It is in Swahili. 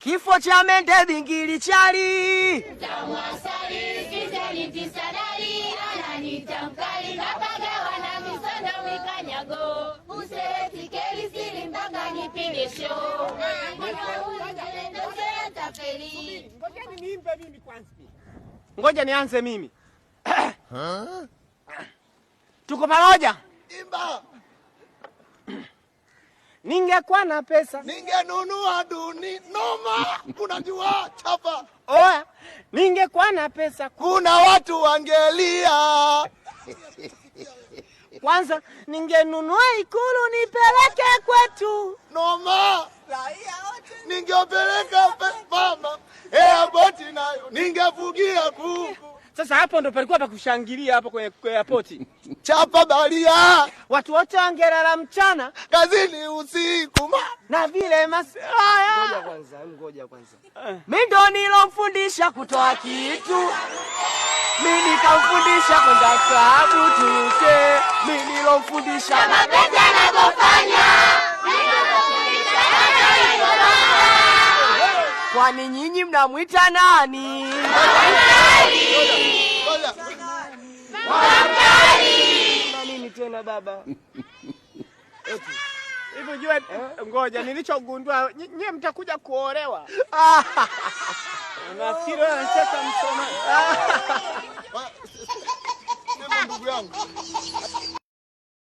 Kifo cha mende bingili chali. Tamwasali kiseni tisadali. Ananita mkali kapaga wana misondo mikanyago. Useti keli sili mpaka nipige show. Ngoja nianze mimi. Tuko pamoja? Imba. Ningekuwa na pesa ningenunua duni noma. Unajua chapa. Oya, ningekuwa na pesa kuna watu wangelia. Kwanza ningenunua Ikulu nipeleke kwetu. Noma. Ningepeleka mama airport nayo ningefugia kuku. Sasa hapo ndo palikuwa pa kushangilia hapo kwenye airport. Chapa balia. Watu wote wangelala mchana, kazini usiku. Na vile Ngoja kwanza. Mimi ndo nilomfundisha kutoa kitu. Mimi nikamfundisha kwenda klabu tuke. Mimi nilomfundisha mapenzi anavyofanya. Kwani nyinyi mnamuita nani? Mkali. Na nini tena baba? Hivi jua ngoja nilichogundua nyie mtakuja kuolewa. Nafikiri wewe unacheka msoma. Ndugu yangu.